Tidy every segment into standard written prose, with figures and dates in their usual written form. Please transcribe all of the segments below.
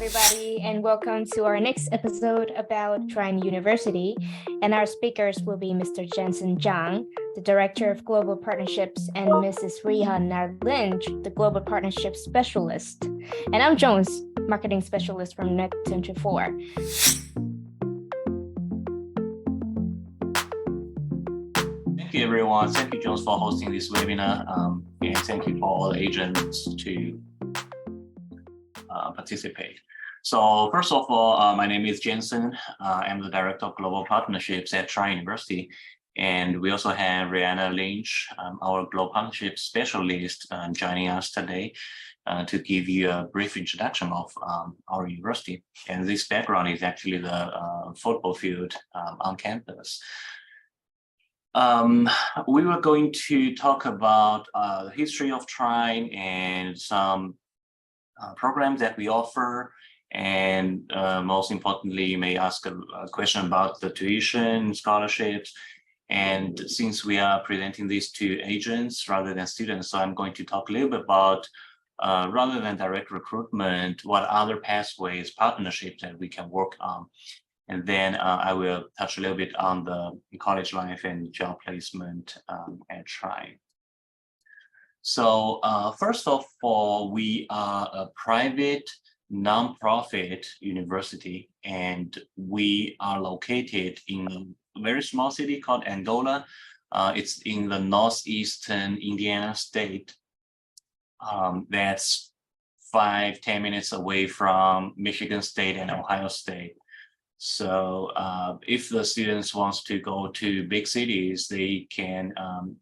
everybody, and welcome to our next episode about Trine University. And our speakers will be Mr. Jensen Zhang, the Director of Global Partnerships, and Mrs. Rihanna Lynch, the Global Partnerships Specialist. And I'm Jones, Marketing Specialist from NET24. Thank you, everyone. Thank you, Jones, for hosting this webinar, and thank you for all the agents to participate. So first of all, my name is Jensen. I'm the Director of Global Partnerships at Trine University. And we also have Rihanna Lynch, our Global Partnerships Specialist, joining us today to give you a brief introduction of our university. And this background is actually the football field on campus. We were going to talk about the history of Trine and some programs that we offer, and most importantly, you may ask a question about the tuition, scholarships, and since we are presenting these to agents rather than students, so I'm going to talk a little bit about rather than direct recruitment, what other pathways, partnerships that we can work on. And then I will touch a little bit on the college life and job placement at Trine. So first of all, we are a private nonprofit university, and we are located in a very small city called Angola. It's in the northeastern Indiana state. That's 5-10 minutes away from Michigan State and Ohio State. So if the students wants to go to big cities, they can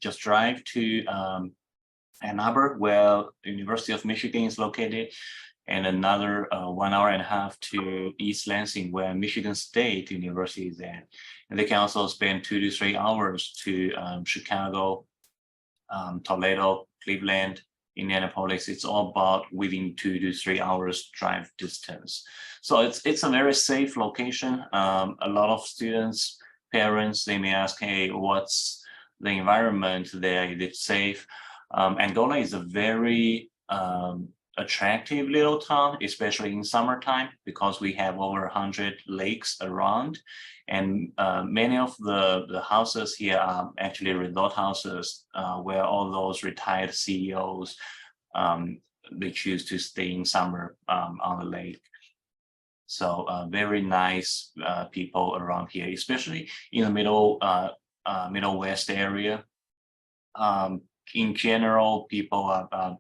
just drive to Ann Arbor, where the University of Michigan is located, and another 1.5 hours to East Lansing, where Michigan State University is at. And they can also spend 2 to 3 hours to Chicago, Toledo, Cleveland, Indianapolis. It's all about within 2 to 3 hours drive distance. So it's a very safe location. A lot of students, parents, they may ask, hey, what's the environment there? Is it safe? Angola is a very attractive little town, especially in summertime, because we have over 100 lakes around. And many of the houses here are actually resort houses where all those retired CEOs, they choose to stay in summer on the lake. So very nice people around here, especially in the Middle West area. In general, people are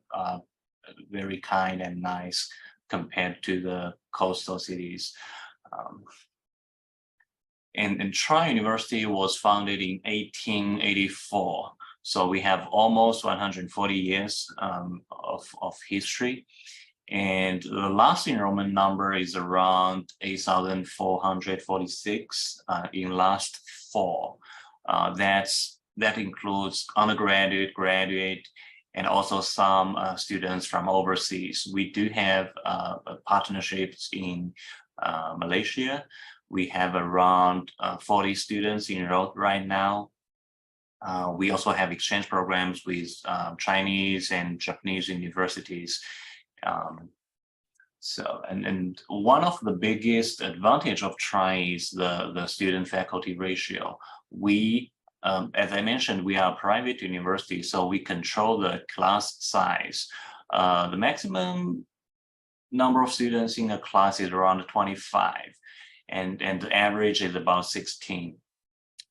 very kind and nice compared to the coastal cities. And Trine University was founded in 1884. So we have almost 140 years of history. And the last enrollment number is around 8,446 in last fall. That includes undergraduate, graduate, and also some students from overseas. We do have partnerships in Malaysia. We have around 40 students enrolled right now. We also have exchange programs with Chinese and Japanese universities. And one of the biggest advantage of Trine is the student-faculty ratio. We, as I mentioned, we are a private university, so we control the class size. The maximum number of students in a class is around 25. And the average is about 16.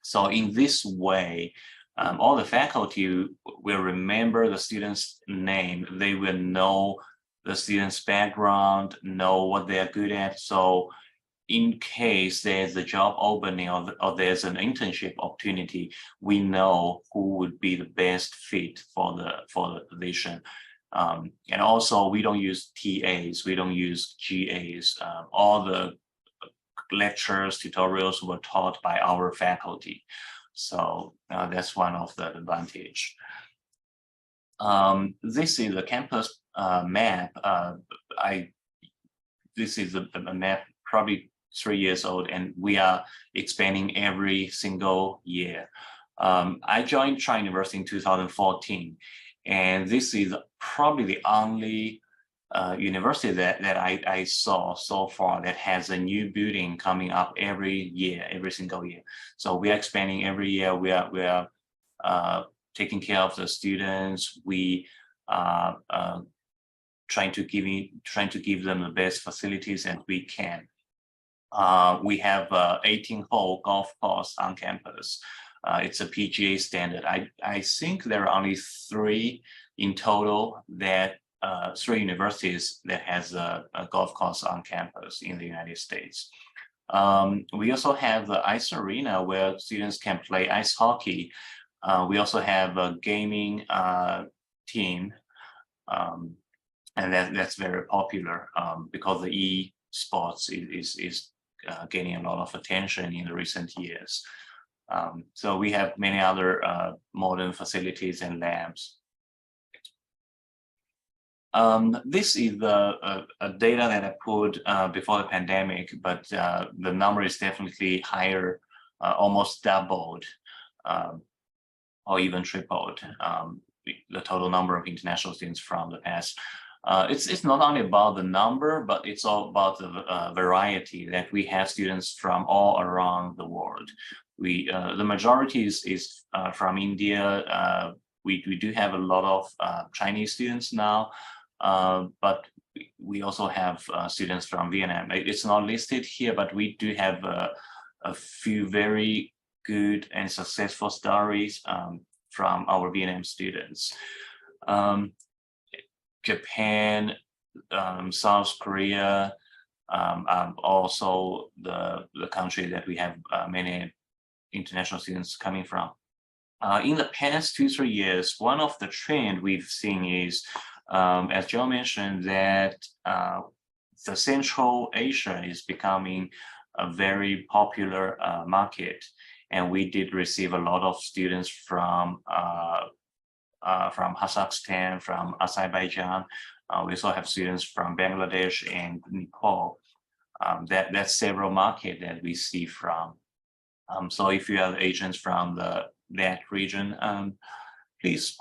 So in this way, all the faculty will remember the student's name. They will know the student's background, know what they're good at. So in case there's a job opening or there's an internship opportunity, we know who would be the best fit for the position. And also, we don't use TAs, we don't use GAs. All the lectures, tutorials were taught by our faculty. So that's one of the advantage. This is a campus map. This is a map probably 3 years old, and we are expanding every single year. I joined Trine University in 2014, and this is probably the only university that I saw so far that has a new building coming up every year, every single year. So we are expanding every year. We are taking care of the students. We are trying to give them the best facilities that we can. We have 18-hole golf course on campus. It's a PGA standard. I think there are only 3 in total that 3 universities that has a golf course on campus in the United States. We also have the ice arena where students can play ice hockey. We also have a gaming team, and that's very popular because the e-sports is gaining a lot of attention in the recent years. So we have many other modern facilities and labs. This is the data that I put before the pandemic, but the number is definitely higher, almost doubled, or even tripled, the total number of international students from the past. It's not only about the number, but it's all about the variety that we have students from all around the world. The majority is from India. We do have a lot of Chinese students now, but we also have students from Vietnam. It's not listed here, but we do have a few very good and successful stories from our Vietnam students. Japan, South Korea, also the country that we have many international students coming from. In the past 2-3 years, one of the trend we've seen is, as Joe mentioned, that the Central Asia is becoming a very popular market, and we did receive a lot of students from Kazakhstan, from Azerbaijan. We also have students from Bangladesh and Nepal. That's several markets that we see from. So if you have agents from that region, please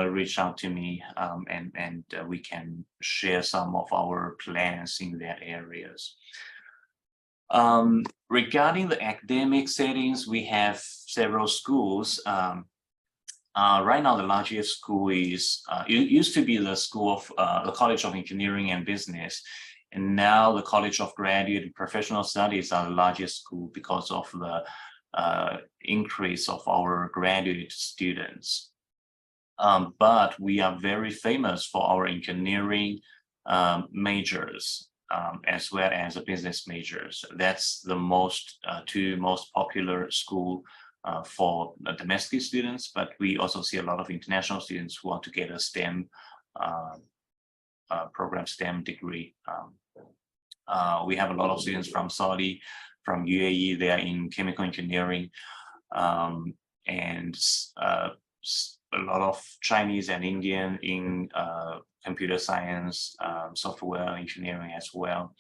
reach out to me, and we can share some of our plans in that areas. Regarding the academic settings, we have several schools. Right now, the largest school is, it used to be the College of Engineering and Business, and now the College of Graduate and Professional Studies are the largest school because of the increase of our graduate students. But we are very famous for our engineering majors, as well as the business majors. That's the two most popular school for domestic students, but we also see a lot of international students who want to get a STEM program, STEM degree. We have a lot of students from Saudi, from UAE. They are in chemical engineering, and a lot of Chinese and Indian in computer science, software engineering as well.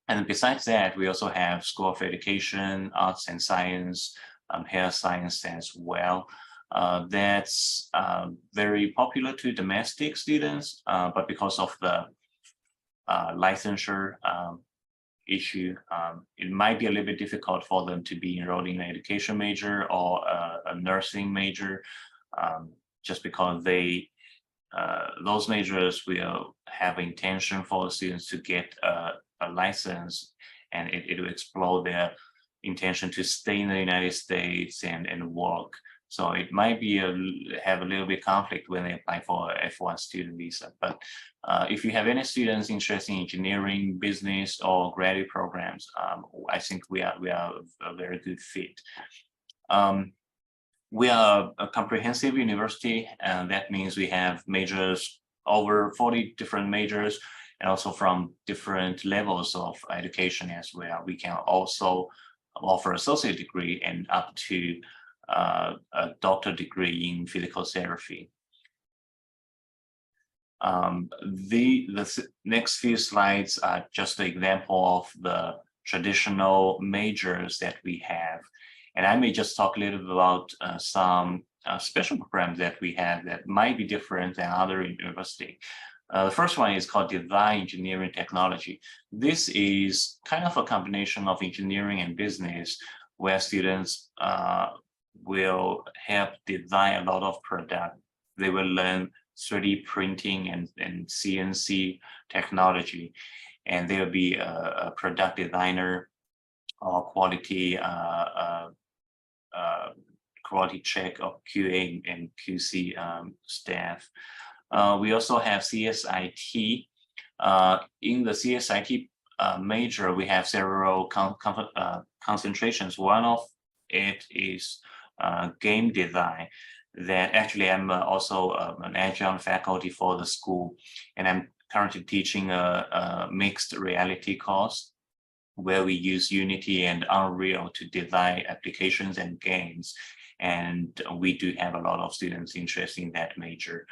And besides that, we also have School of Education, Arts and Science, Health Science as well. That's very popular to domestic students, but because of the licensure issue, it might be a little bit difficult for them to be enrolled in an education major or a nursing major, just because those majors will have intention for the students to get a license, and it will explore their intention to stay in the United States and work. So it might be have a little bit conflict when they apply for a F1 student visa. But if you have any students interested in engineering, business, or graduate programs, I think we are a very good fit. We are a comprehensive university, and that means we have majors, over 40 different majors, and also from different levels of education as well. We can also offer associate degree and up to a doctorate degree in physical therapy. The next few slides are just an example of the traditional majors that we have. And I may just talk a little bit about some special programs that we have that might be different than other university. The first one is called Design Engineering Technology. This is kind of a combination of engineering and business, where students will help design a lot of product. They will learn 3D printing and CNC technology, and they'll be a product designer or quality quality check of QA and QC staff. We also have CSIT. In the CSIT major, we have several concentrations. One of it is game design. That actually I'm also an adjunct faculty for the school, and I'm currently teaching a mixed reality course where we use Unity and Unreal to design applications and games. And we do have a lot of students interested in that major.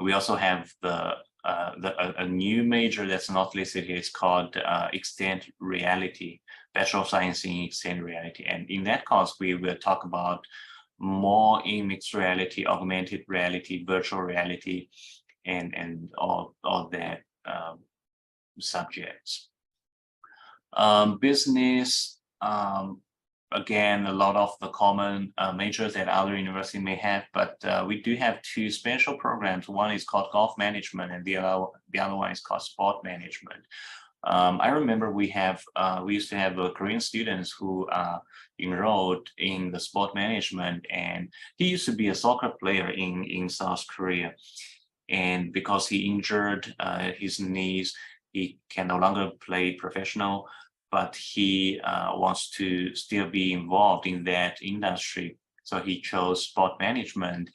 We also have a new major that's not listed here. It's called Extended Reality, Bachelor of Science in Extended Reality. And in that course, we will talk about more in mixed reality, augmented reality, virtual reality, and all that subjects. Business, again, a lot of the common majors that other universities may have, but we do have two special programs. One is called golf management, and the other one is called sport management. I remember we used to have Korean students who enrolled in the sport management, and he used to be a soccer player in South Korea. And because he injured his knees, he can no longer play professional, but he wants to still be involved in that industry. So he chose sport management,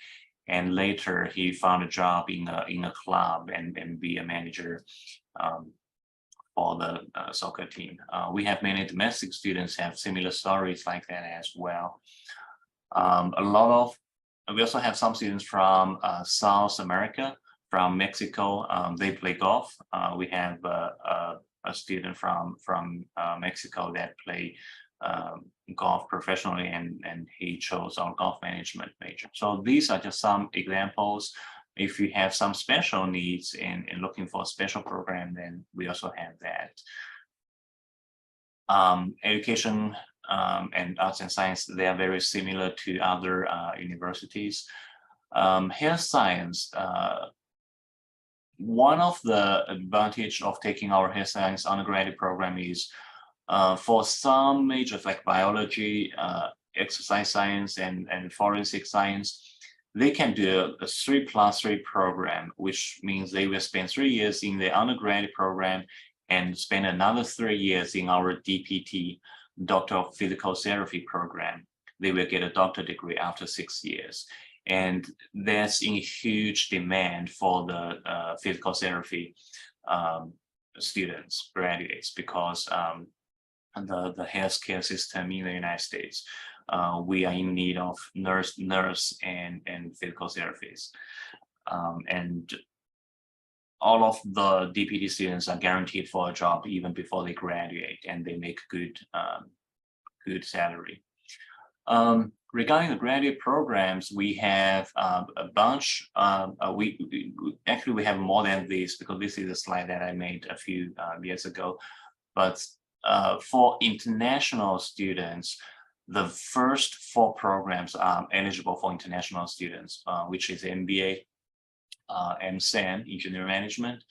and later he found a job in a club and be a manager for the soccer team. We have many domestic students have similar stories like that as well. We also have some students from South America, from Mexico. They play golf. We have a student from Mexico that play golf professionally, and he chose our golf management major. So these are just some examples. If you have some special needs in looking for a special program, then we also have that. Education and arts and science, they are very similar to other universities. Health science, one of the advantage of taking our health science undergraduate program is for some majors like biology, exercise science, and forensic science, they can do a 3+3 program, which means they will spend 3 years in the undergraduate program and spend another 3 years in our DPT, Doctor of Physical Therapy program. They will get a doctorate degree after 6 years. And there's a huge demand for the physical therapy students, graduates, because the healthcare system in the United States, we are in need of nurse and physical therapists. And all of the DPT students are guaranteed for a job even before they graduate, and they make good salary. Regarding the graduate programs, we have a bunch. We have more than this, because this is a slide that I made a few years ago. But for international students, the first 4 programs are eligible for international students, which is MBA, MSAN, Engineering Management,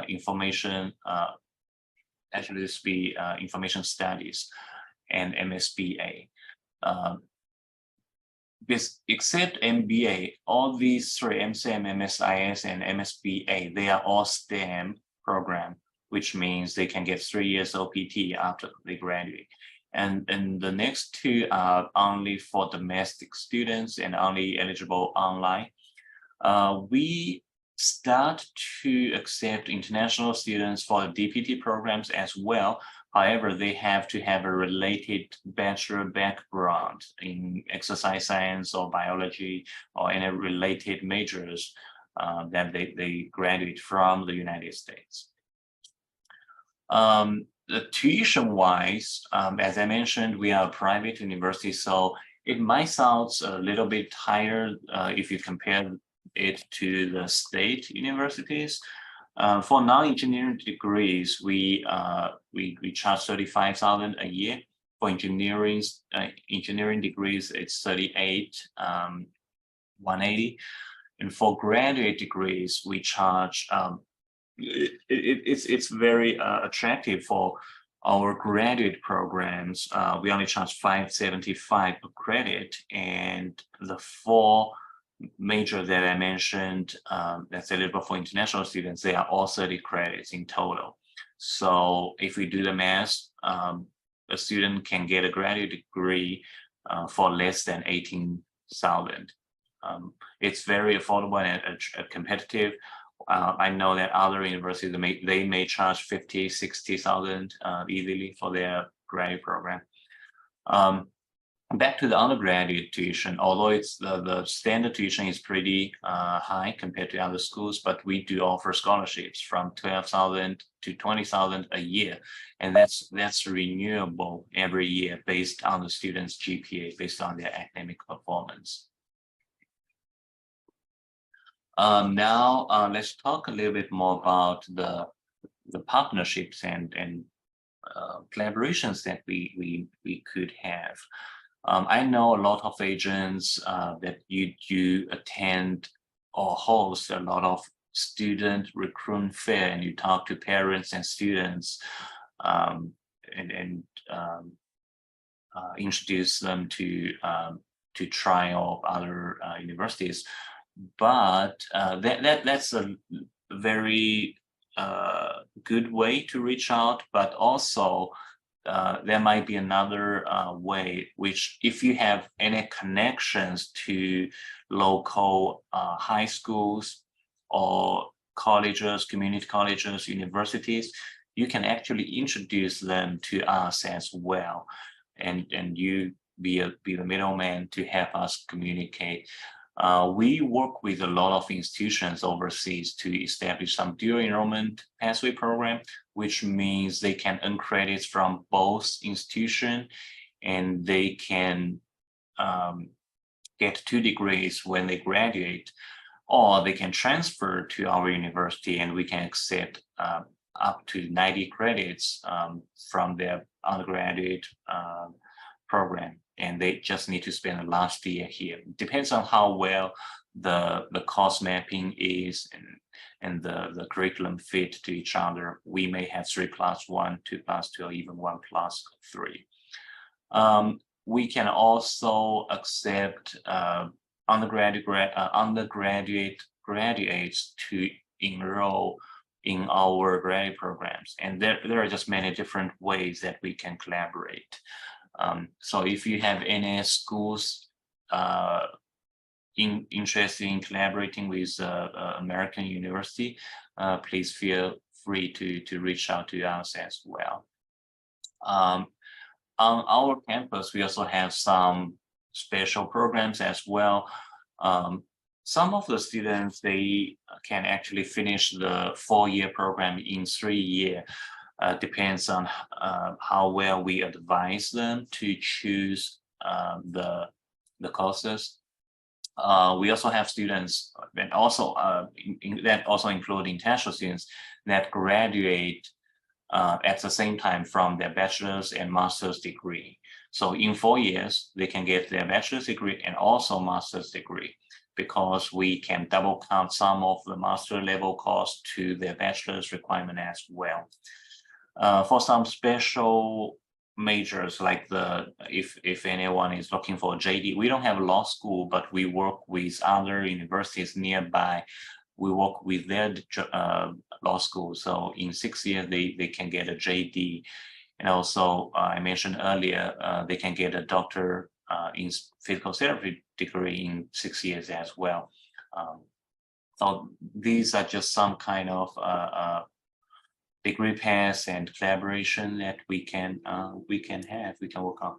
Information, actually this be Information Studies, and MSBA. Except MBA, all these 3, MSAM, MSIS, and MSBA, they are all STEM program, which means they can get 3 years OPT after they graduate. And the next 2 are only for domestic students and only eligible online. We start to accept international students for the DPT programs as well. However, they have to have a related bachelor background in exercise science or biology or any related majors that they graduate from the United States. The tuition-wise, as I mentioned, we are a private university, so It might sound a little bit higher if you compare it to the state universities. For non-engineering degrees, we charge 35,000 a year. For engineering degrees, it's 38,180, and for graduate degrees, we charge it's very attractive for our graduate programs. We only charge 575 per credit, and the 4 major that I mentioned that's eligible for international students, they are all 30 credits in total. So if we do the math, a student can get a graduate degree for less than 18,000. It's very affordable and competitive. I know that other universities they may charge 50, 60,000 easily for their graduate program. Back to the undergraduate tuition, although it's the standard tuition is pretty high compared to other schools, but we do offer scholarships from 12,000 to 20,000 a year, and that's renewable every year based on the student's GPA, based on their academic performance. Now let's talk a little bit more about the partnerships and collaborations that we could have. I know a lot of agents that you do attend or host a lot of student recruitment fair, and you talk to parents and students and introduce them to Trine or other universities. But that's a very good way to reach out, but also there might be another way, which if you have any connections to local high schools or colleges, community colleges, universities, you can actually introduce them to us as well, and you be the middleman to help us communicate. We work with a lot of institutions overseas to establish some dual enrollment pathway program, which means they can earn credits from both institutions, and they can get 2 degrees when they graduate, or they can transfer to our university and we can accept up to 90 credits from their undergraduate program, and they just need to spend the last year here. It depends on how well the course mapping is and the curriculum fit to each other. We may have 3+1, 2+2, or even 1+3. We can also accept undergraduate graduates to enroll in our graduate programs, and there are just many different ways that we can collaborate. So if you have any schools interested in collaborating with American University, please feel free to reach out to us as well. On our campus, we also have some special programs as well. Some of the students, they can actually finish the 4-year program in 3 years. Depends on how well we advise them to choose the courses. We also have students, and also that also include international students that graduate at the same time from their bachelor's and master's degree. So in 4 years, they can get their bachelor's degree and also master's degree, because we can double count some of the master level course to their bachelor's requirement as well. For some special majors, like if anyone is looking for a JD, we don't have a law school, but we work with other universities nearby. We work with their law school. So in 6 years, they can get a JD. And also, I mentioned earlier, they can get a doctor in physical therapy degree in 6 years as well. So these are just some kind of degree paths and collaboration that we can work on.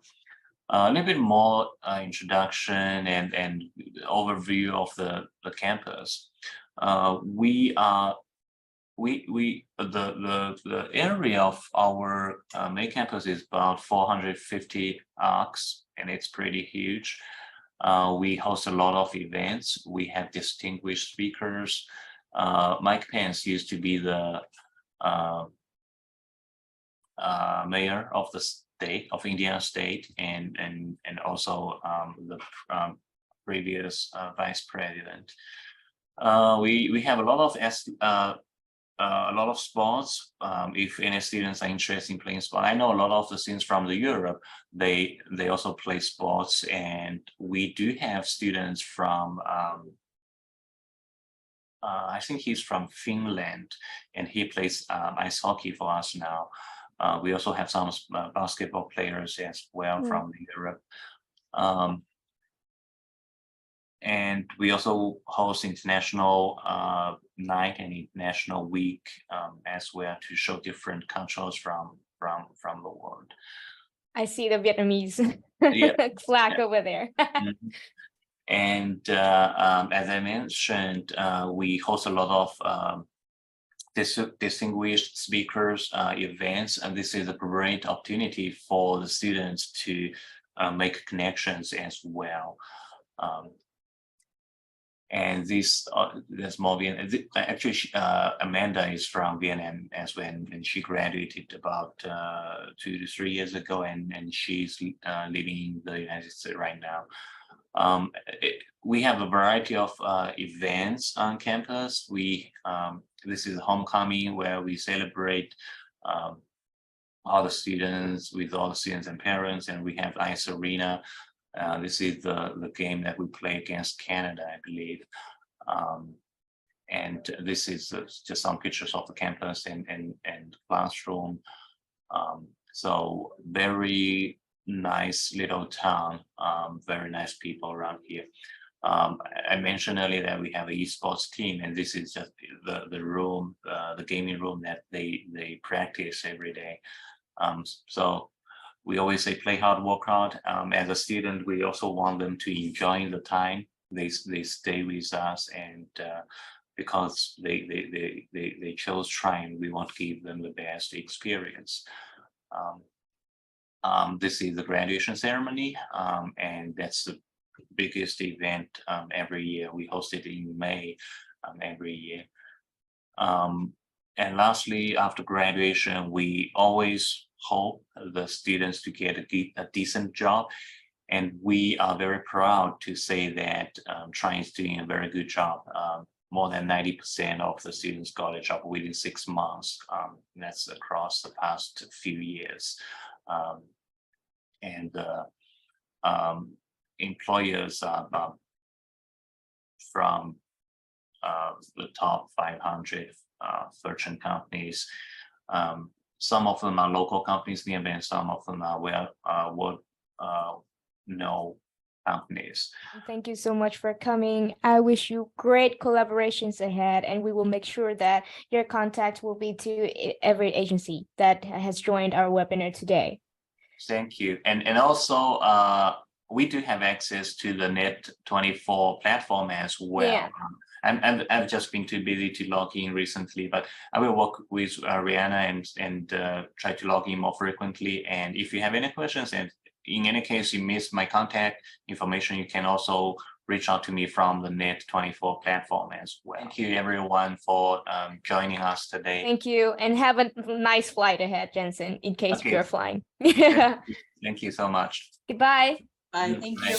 A little bit more introduction and overview of the campus. We are the area of our main campus is about 450 arcs, and it's pretty huge. We host a lot of events. We have distinguished speakers. Mike Pence used to be the mayor of the state of Indiana State, and also the previous vice president. We have a lot of sports. If any students are interested in playing sport, I know a lot of the students from Europe, they also play sports, and we do have students from I think he's from Finland, and he plays ice hockey for us now. We also have some basketball players as well from Europe. And we also host international night and international week as well, to show different cultures from the world. I see the Vietnamese flag over there. And as I mentioned, we host a lot of distinguished speakers events, and this is a great opportunity for the students to make connections as well. And there's more Vietnam. Actually, Amanda is from Vietnam as well, and she graduated about 2 to 3 years ago, and she's living in the United States right now. We have a variety of events on campus. This is homecoming, where we celebrate all the students with all the students and parents, and we have ice arena. This is the game that we play against Canada, I believe. And this is just some pictures of the campus and classroom. So very nice little town, very nice people around here. I mentioned earlier that we have an esports team, and this is just the room, the gaming room that they practice every day. So we always say play hard, work hard. As a student, we also want them to enjoy the time they stay with us, and because they chose Trine, we want to give them the best experience. This is the graduation ceremony, and that's the biggest event every year. We host it in May every year. And lastly, after graduation, we always hope the students to get a decent job. And we are very proud to say that Trine is doing a very good job. More than 90% of the students got a job within 6 months. That's across the past few years. And employers from the top 500 Fortune companies. Some of them are local companies nearby, and some of them are well-known companies. Thank you so much for coming. I wish you great collaborations ahead, and we will make sure that your contact will be to every agency that has joined our webinar today. Thank you. And also, we do have access to the NET24 platform as well. Yeah. I've just been too busy to log in recently, but I will work with Rihanna and try to log in more frequently. And if you have any questions, and in any case you missed my contact information, you can also reach out to me from the NET24 platform as well. Thank you everyone for joining us today. Thank you, and have a nice flight ahead, Jensen, in case you're flying. Thank you so much. Goodbye. Bye. Thank you.